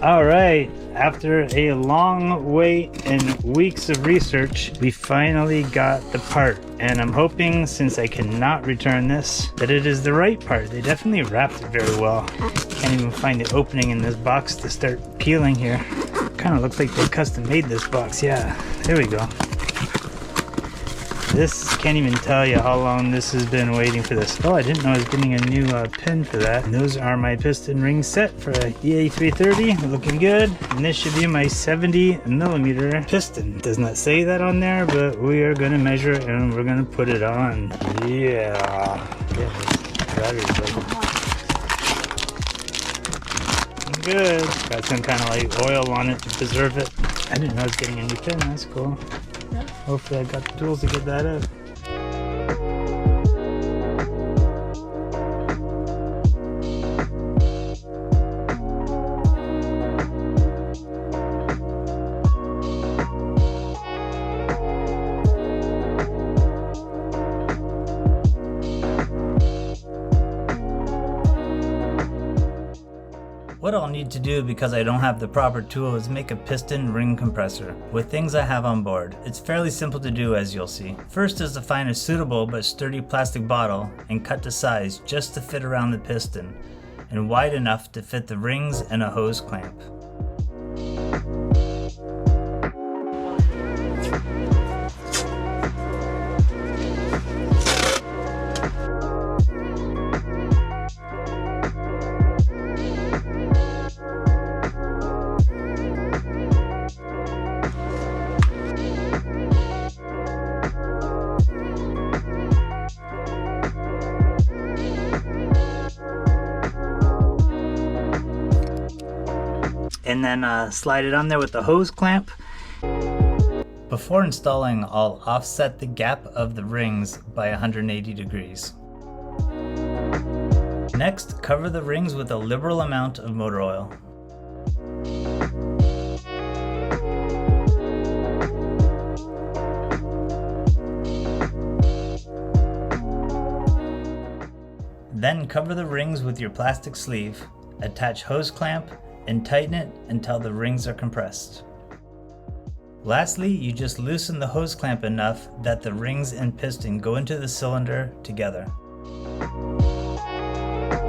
All right, after a long wait and weeks of research, we finally got the part. And I'm hoping, since I cannot return this, that it is the right part. They definitely wrapped it very well. Can't even find the opening in this box to start peeling here. Kind of looks like they custom made this box. Yeah, there we go. This, can't even tell you how long this has been waiting for this. Oh, I didn't know I was getting a new pin for that. And those are my piston ring set for a EA330. Looking good. And this should be my 70mm piston. Does not say that on there, but we are going to measure it and we're going to put it on. Yeah. Battery's broken. Good. Got some kind of like oil on it to preserve it. I didn't know I was getting a new pin. That's cool. Hopefully I got the tools to get that out. What I'll need to do, because I don't have the proper tool, is make a piston ring compressor with things I have on board. It's fairly simple to do, as you'll see. First is to find a suitable but sturdy plastic bottle and cut to size just to fit around the piston and wide enough to fit the rings and a hose clamp. And then slide it on there with the hose clamp. Before installing, I'll offset the gap of the rings by 180 degrees. Next, cover the rings with a liberal amount of motor oil. Then cover the rings with your plastic sleeve, attach hose clamp, and tighten it until the rings are compressed. Lastly, you just loosen the hose clamp enough that the rings and piston go into the cylinder together.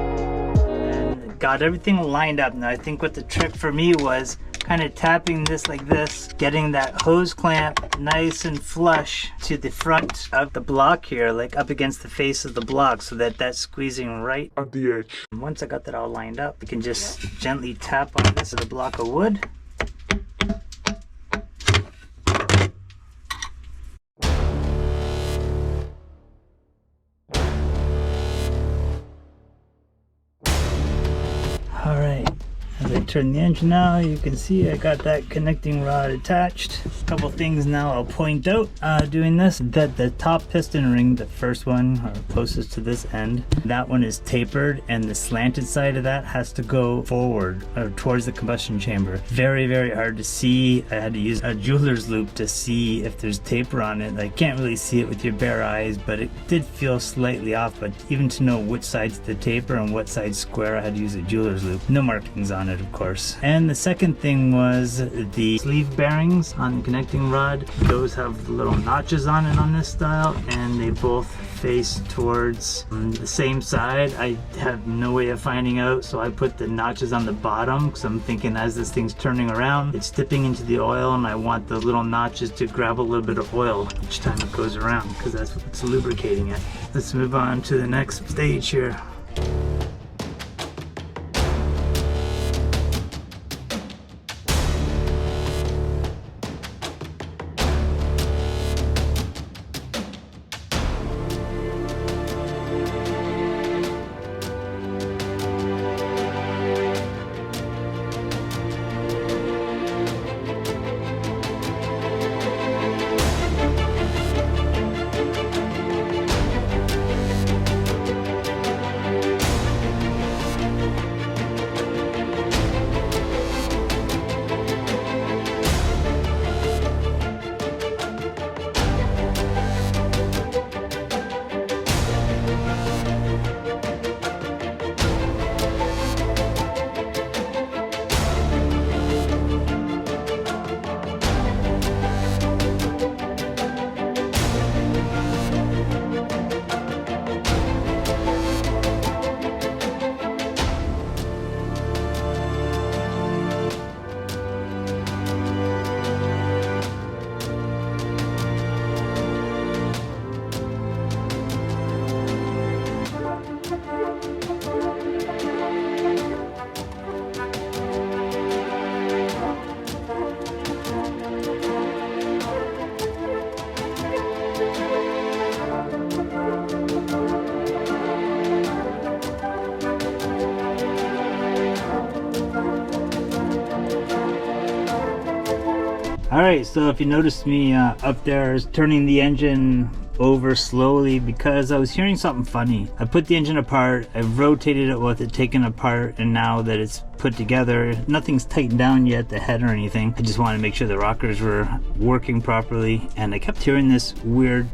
And got everything lined up. Now I think what the trick for me was kind of tapping this like this, getting that hose clamp nice and flush to the front of the block here, like up against the face of the block, so that that's squeezing right at the edge. And once I got that all lined up, you can just gently tap on this with a block of wood. All right. As I turn the engine now, you can see I got that connecting rod attached. A couple things now I'll point out doing this, that the top piston ring, the first one or closest to this end, that one is tapered, and the slanted side of that has to go forward or towards the combustion chamber. Very, very hard to see. I had to use a jeweler's loop to see if there's taper on it. I can't really see it with your bare eyes, but it did feel slightly off. But even to know which side's the taper and what side's square, I had to use a jeweler's loop. No markings on it, of course. And the second thing was the sleeve bearings on the connecting rod. Those have little notches on it on this style, and they both face towards the same side. I have no way of finding out, so I put the notches on the bottom because I'm thinking as this thing's turning around, it's dipping into the oil, and I want the little notches to grab a little bit of oil each time it goes around because that's what's lubricating it. Let's move on to the next stage here. Alright, so if you noticed me up there turning the engine over slowly because I was hearing something funny. I put the engine apart, I rotated it with it taken apart, and now that it's put together, nothing's tightened down yet, the head or anything. I just wanted to make sure the rockers were working properly, and I kept hearing this weird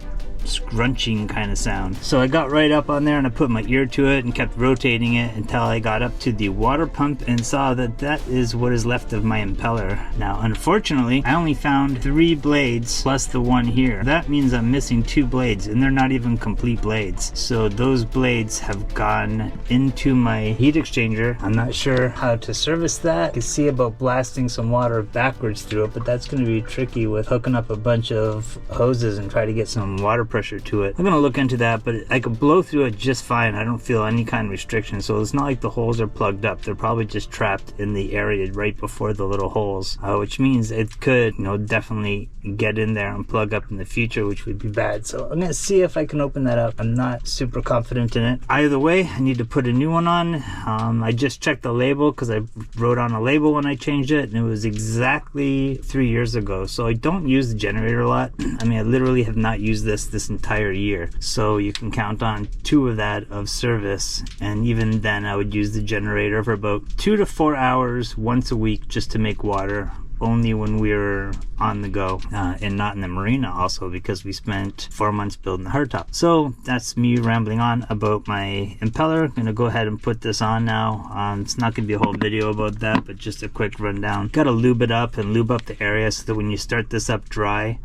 scrunching kind of sound. So I got right up on there and I put my ear to it and kept rotating it until I got up to the water pump and saw that that is what is left of my impeller. Now unfortunately I only found 3 blades plus the one here. That means I'm missing 2 blades, and they're not even complete blades. So those blades have gone into my heat exchanger. I'm not sure how to service that. I can see about blasting some water backwards through it, but that's going to be tricky with hooking up a bunch of hoses and try to get some water pressure to it. I'm gonna look into that, but I could blow through it just fine. I don't feel any kind of restriction, so it's not like the holes are plugged up. They're probably just trapped in the area right before the little holes, which means it could, definitely get in there and plug up in the future, which would be bad. So I'm gonna see if I can open that up. I'm not super confident in it. Either way, I need to put a new one on. I just checked the label because I wrote on a label when I changed it, and it was exactly 3 years ago. So I don't use the generator a lot. I mean, I literally have not used this entire year, so you can count on 2 of that of service, and even then I would use the generator for about 2 to 4 hours once a week just to make water, only when we were on the go and not in the marina, also because we spent 4 months building the hardtop. So that's me rambling on about my impeller. I'm gonna go ahead and put this on now. It's not gonna be a whole video about that, but just a quick rundown. Gotta lube it up and lube up the area so that when you start this up dry,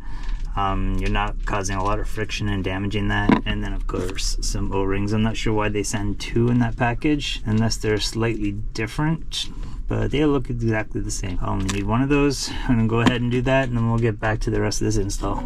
you're not causing a lot of friction and damaging that. And then of course some O-rings. I'm not sure why they send 2 in that package unless they're slightly different, but they look exactly the same. I only need 1 of those. I'm gonna go ahead and do that, and then we'll get back to the rest of this install.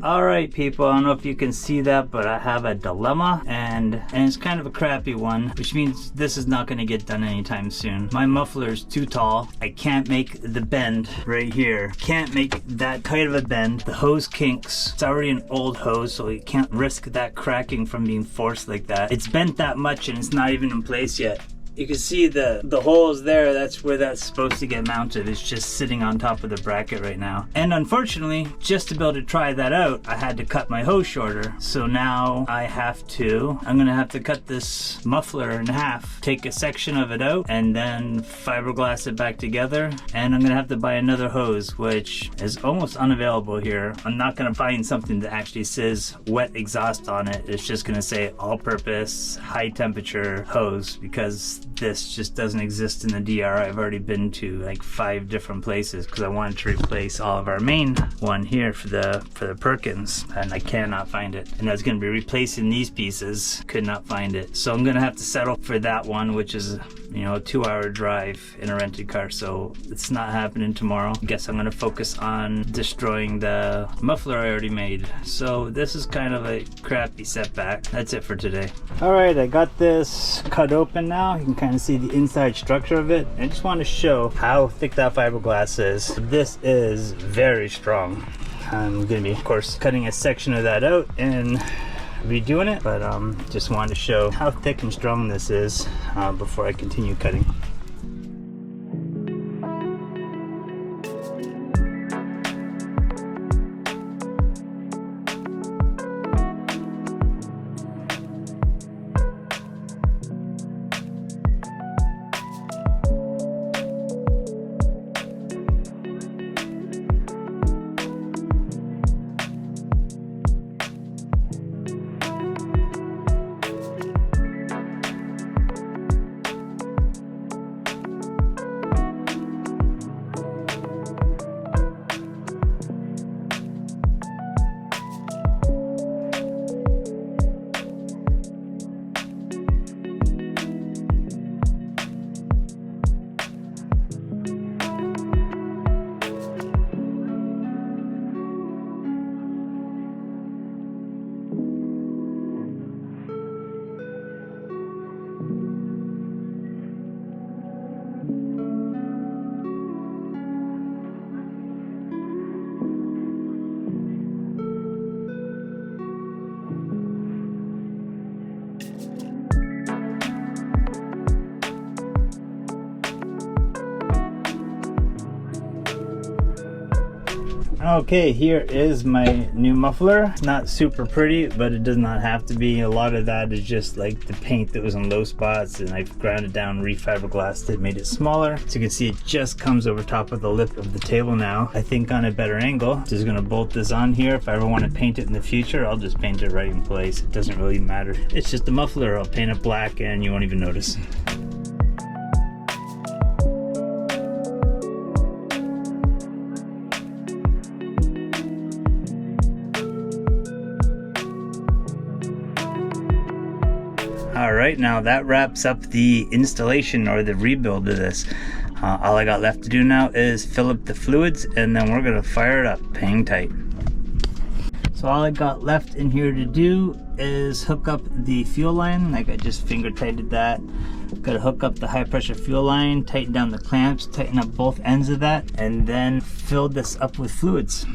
Alright people, I don't know if you can see that, but I have a dilemma, and it's kind of a crappy one, which means this is not going to get done anytime soon. My muffler is too tall. I can't make the bend right here. Can't make that tight of a bend. The hose kinks. It's already an old hose, so you can't risk that cracking from being forced like that. It's bent that much and it's not even in place yet. You can see the holes there. That's where that's supposed to get mounted. It's just sitting on top of the bracket right now. And unfortunately, just to be able to try that out, I had to cut my hose shorter. So now I'm gonna have to cut this muffler in half, take a section of it out, and then fiberglass it back together. And I'm gonna have to buy another hose, which is almost unavailable here. I'm not gonna find something that actually says wet exhaust on it. It's just gonna say all-purpose, high-temperature hose, because this just doesn't exist in the DR. I've already been to like 5 different places because I wanted to replace all of our main one here for the Perkins, and I cannot find it. And I was going to be replacing these pieces, could not find it. So I'm going to have to settle for that one, which is a 2-hour drive in a rented car. So it's not happening tomorrow. I guess I'm going to focus on destroying the muffler I already made. So this is kind of a crappy setback. That's it for today. All right, I got this cut open now. You can kind of see the inside structure of it. I just want to show how thick that fiberglass is. This is very strong. I'm going to be, of course, cutting a section of that out and redoing it, but just wanted to show how thick and strong this is before I continue cutting. Okay, here is my new muffler. It's not super pretty, but it does not have to be. A lot of that is just like the paint that was in low spots, and I've ground it down, refiberglassed it, made it smaller. So you can see it just comes over top of the lip of the table now. I think on a better angle. Just gonna bolt this on here. If I ever want to paint it in the future, I'll just paint it right in place. It doesn't really matter. It's just a muffler. I'll paint it black and you won't even notice. Alright, now that wraps up the installation or the rebuild of this. All I got left to do now is fill up the fluids and then we're gonna fire it up. Hang tight. So all I got left in here to do is hook up the fuel line. Like I just finger tightened that. Gotta hook up the high pressure fuel line, tighten down the clamps, tighten up both ends of that, and then fill this up with fluids.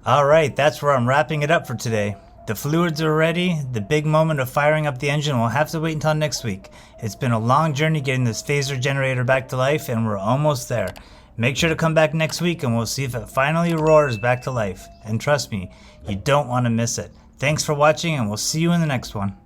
Alright, that's where I'm wrapping it up for today. The fluids are ready. The big moment of firing up the engine will have to wait until next week. It's been a long journey getting this Phasor generator back to life, and we're almost there. Make sure to come back next week and we'll see if it finally roars back to life. And trust me, you don't want to miss it. Thanks for watching and we'll see you in the next one.